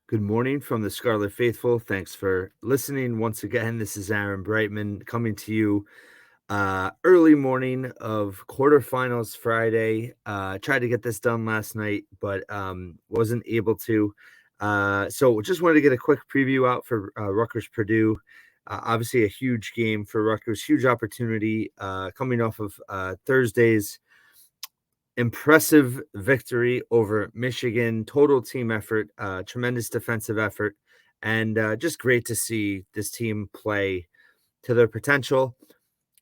Good morning from the Scarlet Faithful. Thanks for listening once again. This is Aaron Breitman coming to you early morning of quarterfinals Friday. Tried to get this done last night, but wasn't able to. So just wanted to get a quick preview out for Rutgers Purdue. Obviously a huge game for Rutgers, huge opportunity coming off of Thursday's impressive victory over Michigan, total team effort, tremendous defensive effort, and just great to see this team play to their potential,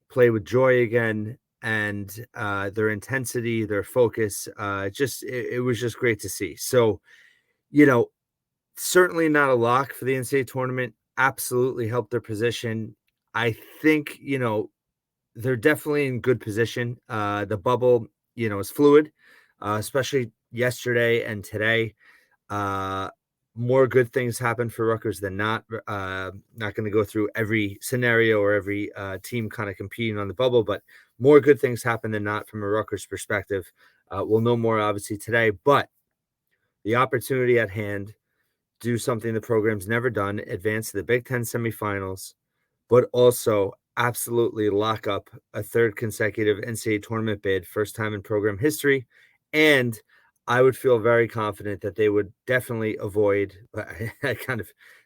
play with joy again, and their intensity, their focus. It was just great to see. So, you know, certainly not a lock for the NCAA tournament. Absolutely helped their position. I think, they're definitely in good position. The bubble, is fluid, especially yesterday and today. Uh, More good things happen for Rutgers than not. Not going to go through every scenario or every team kind of competing on the bubble, but more good things happen than not from a Rutgers perspective. We'll know more obviously today, but the opportunity at hand, do something the program's never done, advance to the Big Ten semifinals, but also absolutely lock up a third consecutive NCAA tournament bid, first time in program history. And I would feel very confident that they would definitely avoid, there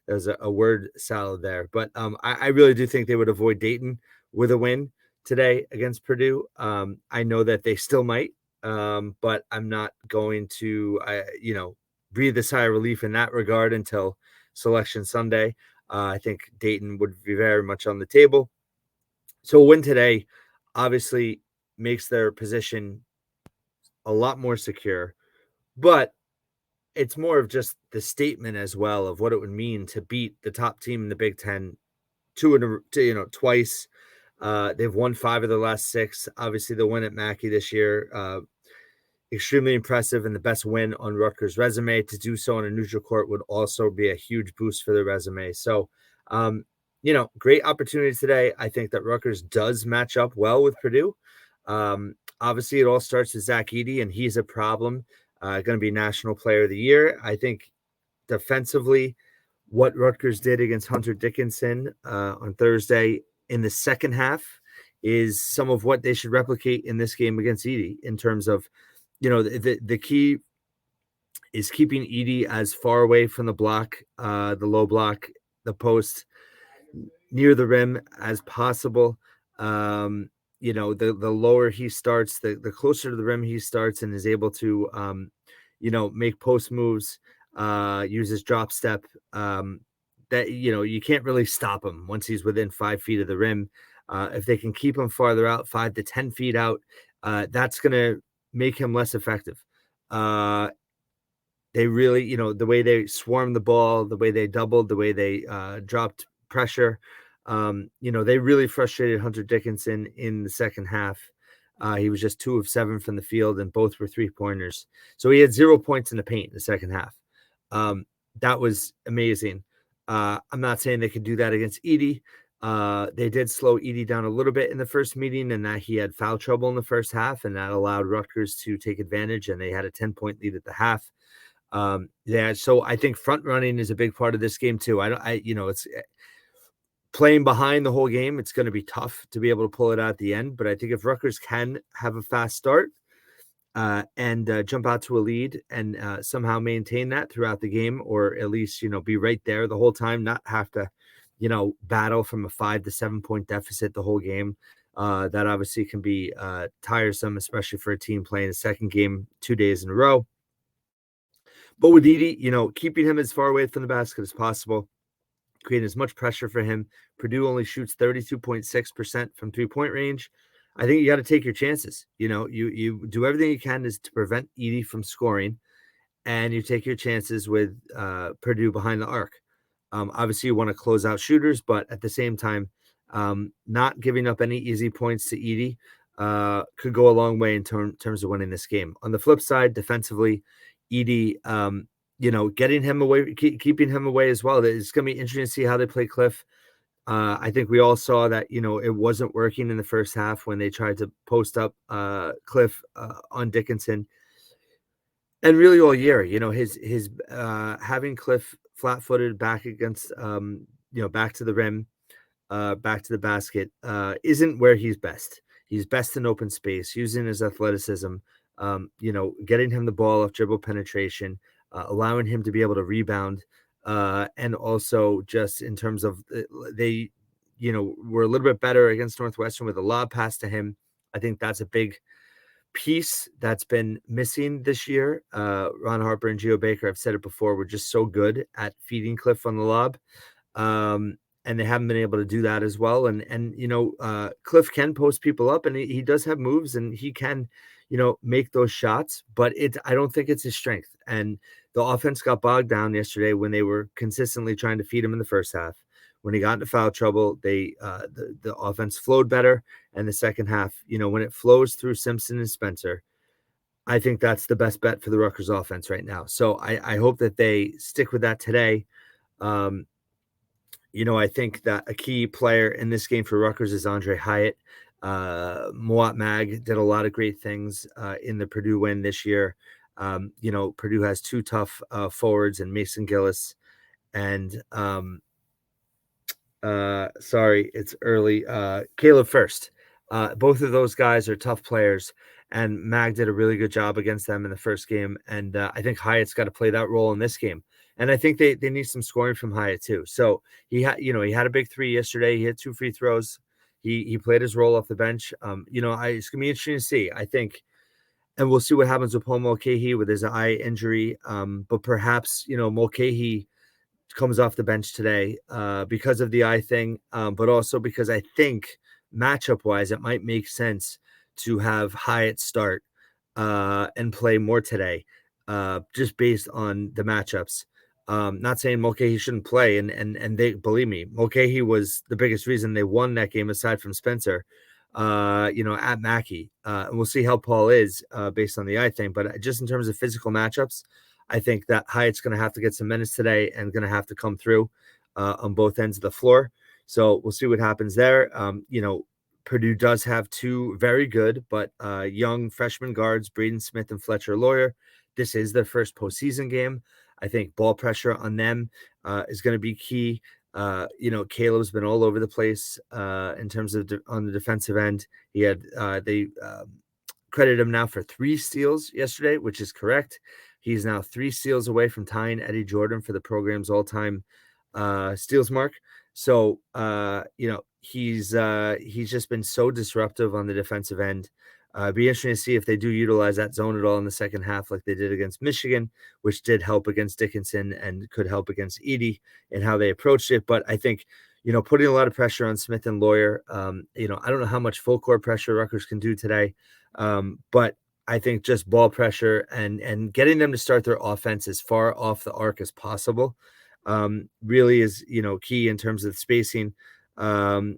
was a word salad there, but I really do think they would avoid Dayton with a win today against Purdue. I know that they still might, but I'm not going to, breathe a sigh of relief in that regard until Selection Sunday. I think Dayton would be very much on the table. So a win today obviously makes their position a lot more secure, but it's more of just the statement as well of what it would mean to beat the top team in the Big Ten twice. They've won 5 of their last 6. Obviously, the win at Mackey this year, extremely impressive and the best win on Rutgers' resume. To do so on a neutral court would also be a huge boost for their resume. So, great opportunities today. I think that Rutgers does match up well with Purdue. Obviously, it all starts with Zach Edey, and he's a problem. Going to be National Player of the Year. I think defensively, what Rutgers did against Hunter Dickinson on Thursday in the second half is some of what they should replicate in this game against Edey in terms of, the key is keeping Edey as far away from the block, the low block, the post, near the rim as possible. The lower he starts, the closer to the rim he starts and is able to, make post moves, use his drop step. That you can't really stop him once he's within 5 feet of the rim. If they can keep him farther out, 5 to 10 feet out, that's going to make him less effective. They really, the way they swarmed the ball, the way they doubled, the way they dropped pressure, they really frustrated Hunter Dickinson in the second half. He was just 2 of 7 from the field, and both were 3-pointers. So he had 0 points in the paint in the second half. That was amazing. I'm not saying they could do that against Edey. They did slow Edey down a little bit in the first meeting, and that he had foul trouble in the first half, and that allowed Rutgers to take advantage, and they had a 10-point lead at the half. So I think front running is a big part of this game too. It's playing behind the whole game. It's going to be tough to be able to pull it out at the end, but I think if Rutgers can have a fast start and jump out to a lead and somehow maintain that throughout the game, or at least, be right there the whole time, not have to, battle from a 5 to 7 point deficit the whole game. That obviously can be tiresome, especially for a team playing a second game 2 days in a row. But with Edey, keeping him as far away from the basket as possible, creating as much pressure for him. Purdue only shoots 32.6% from 3-point range. I think you got to take your chances. You do everything you can to prevent Edey from scoring, and you take your chances with Purdue behind the arc. Obviously, you want to close out shooters, but at the same time, not giving up any easy points to Edey could go a long way in terms of winning this game. On the flip side, defensively, Edey, getting him away, keeping him away as well. It's going to be interesting to see how they play Cliff. I think we all saw that, it wasn't working in the first half when they tried to post up Cliff on Dickinson. And really all year, his having Cliff flat-footed back against, back to the rim, back to the basket, isn't where he's best. He's best in open space, using his athleticism, getting him the ball off dribble penetration, allowing him to be able to rebound, and also just in terms of they, were a little bit better against Northwestern with a lob pass to him. I think that's a big piece that's been missing this year. Ron Harper and Geo Baker, I've said it before, were just so good at feeding Cliff on the lob. And they haven't been able to do that as well. And Cliff can post people up, and he does have moves, and he can, make those shots. But I don't think it's his strength. And the offense got bogged down yesterday when they were consistently trying to feed him in the first half. When he got into foul trouble, the offense flowed better. And the second half, when it flows through Simpson and Spencer, I think that's the best bet for the Rutgers offense right now. So I hope that they stick with that today. Um, I think that a key player in this game for Rutgers is Andre Hyatt. Moat Mag did a lot of great things in the Purdue win this year. Purdue has two tough forwards in Mason Gillis and sorry, it's early. Caleb First. Both of those guys are tough players, and Mag did a really good job against them in the first game. And I think Hyatt's got to play that role in this game. And I think they need some scoring from Hyatt too. So he had a big three yesterday. He had two free throws. He played his role off the bench. It's gonna be interesting to see. I think, and we'll see what happens with Paul Mulcahy with his eye injury. But perhaps Mulcahy comes off the bench today because of the eye thing, but also because I think matchup wise, it might make sense to have Hyatt start and play more today, just based on the matchups. Not saying Mulcahy shouldn't play, and they believe me, Mulcahy was the biggest reason they won that game aside from Spencer. At Mackey, and we'll see how Paul is based on the eye thing. But just in terms of physical matchups, I think that Hyatt's going to have to get some minutes today and going to have to come through on both ends of the floor. So we'll see what happens there. Purdue does have two very good but young freshman guards, Braden Smith and Fletcher Lawyer. This is their first postseason game. I think ball pressure on them is going to be key. Caleb's been all over the place in terms of on the defensive end. They credit him now for 3 steals yesterday, which is correct. He's now 3 steals away from tying Edey Jordan for the program's all-time steals mark. So he's just been so disruptive on the defensive end. Be interesting to see if they do utilize that zone at all in the second half, like they did against Michigan, which did help against Dickinson and could help against Edey and how they approached it. But I think, putting a lot of pressure on Smith and Lawyer, I don't know how much full court pressure Rutgers can do today. But I think just ball pressure and getting them to start their offense as far off the arc as possible really is, key in terms of spacing. The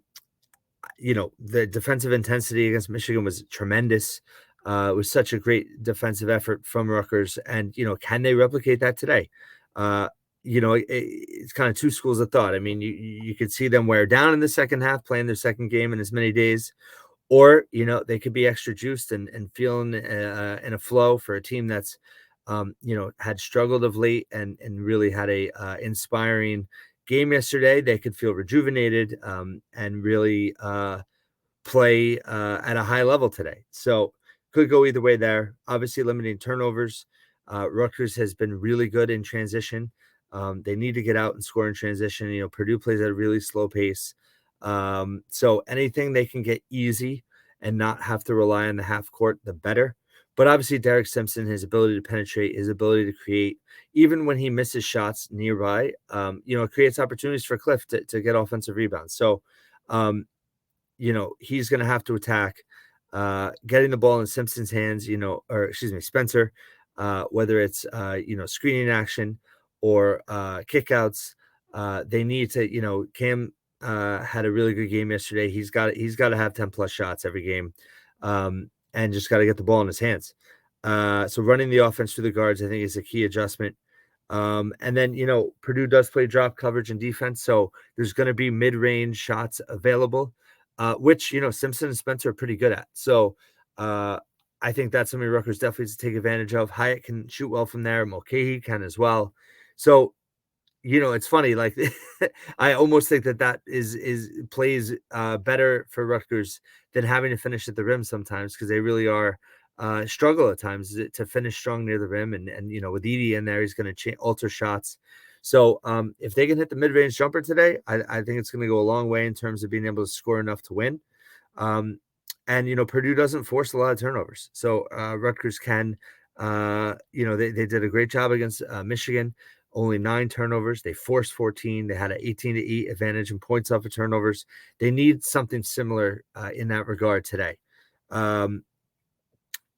defensive intensity against Michigan was tremendous. It was such a great defensive effort from Rutgers. And, can they replicate that today? It's kind of two schools of thought. I mean, you could see them wear down in the second half, playing their second game in as many days, or, they could be extra juiced and feeling in a flow for a team that's, had struggled of late and really had a inspiring game yesterday. They could feel rejuvenated and really play at a high level today. So could go either way there. Obviously, limiting turnovers. Rutgers has been really good in transition. They need to get out and score in transition. Purdue plays at a really slow pace. So anything they can get easy and not have to rely on the half court, the better. But obviously, Derek Simpson, his ability to penetrate, his ability to create, even when he misses shots nearby, it creates opportunities for Cliff to get offensive rebounds. So, he's going to have to attack getting the ball in Simpson's hands, Spencer, whether it's, screening action or kickouts. They need to, Cam had a really good game yesterday. He's got to have 10 plus shots every game and just got to get the ball in his hands. So running the offense through the guards, I think, is a key adjustment. And then, Purdue does play drop coverage and defense. So there's going to be mid-range shots available, which, Simpson and Spencer are pretty good at. So I think that's something Rutgers definitely needs to take advantage of. Hyatt can shoot well from there. Mulcahy can as well. So, it's funny, like, I almost think that is plays, better for Rutgers than having to finish at the rim sometimes because they really are, struggle at times to finish strong near the rim, and, with Edey in there, he's gonna alter shots. So, if they can hit the mid-range jumper today, I think it's gonna go a long way in terms of being able to score enough to win. Um, and Purdue doesn't force a lot of turnovers, so Rutgers can. They did a great job against Michigan. Only 9 turnovers. They forced 14. They had an 18-8 advantage in points off of turnovers. They need something similar in that regard today. Um,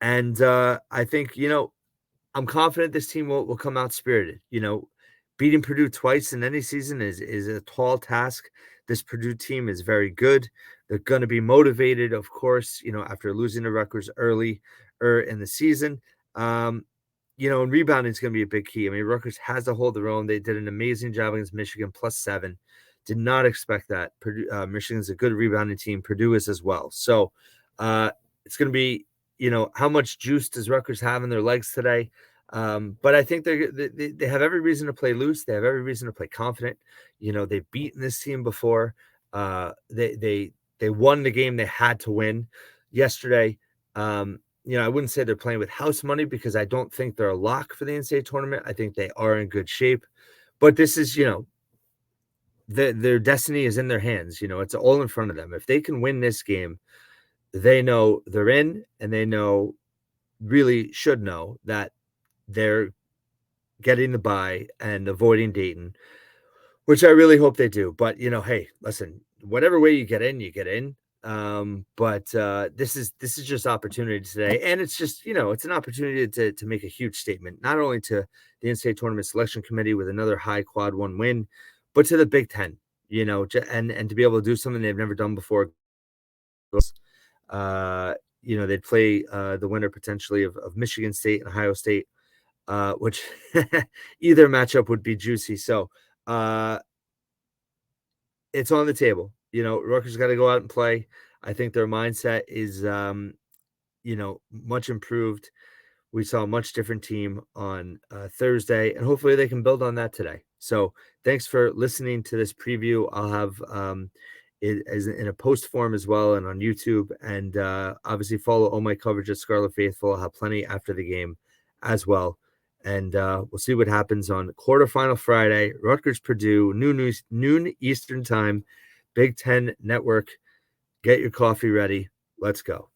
and I think I'm confident this team will come out spirited. Beating Purdue twice in any season is a tall task. This Purdue team is very good. They're going to be motivated, of course, after losing to Rutgers early in the season. And rebounding is going to be a big key. I mean, Rutgers has to hold their own. They did an amazing job against Michigan, +7. Did not expect that. Purdue, Michigan's a good rebounding team. Purdue is as well. So it's going to be, how much juice does Rutgers have in their legs today? But I think they have every reason to play loose. They have every reason to play confident. They've beaten this team before. They won the game they had to win yesterday. I wouldn't say they're playing with house money because I don't think they're a lock for the NCAA tournament. I think they are in good shape. But this is, their destiny is in their hands. It's all in front of them. If they can win this game, they know they're in, and they really should know that they're getting the bye and avoiding Dayton, which I really hope they do. But hey, listen, whatever way you get in, you get in. But this is just opportunity today, and it's just it's an opportunity to make a huge statement, not only to the NCAA tournament selection committee with another high quad 1 win, but to the Big Ten. And to be able to do something they've never done before. They'd play the winner potentially of Michigan State and Ohio State, which either matchup would be juicy. So it's on the table. Rutgers got to go out and play. I think their mindset is, much improved. We saw a much different team on Thursday, and hopefully they can build on that today. So thanks for listening to this preview. I'll have it as in a post form as well and on YouTube. And obviously follow all my coverage at Scarlet Faithful. I'll have plenty after the game as well. And we'll see what happens on quarterfinal Friday. Rutgers, Purdue, noon Eastern time, Big Ten Network. Get your coffee ready. Let's go.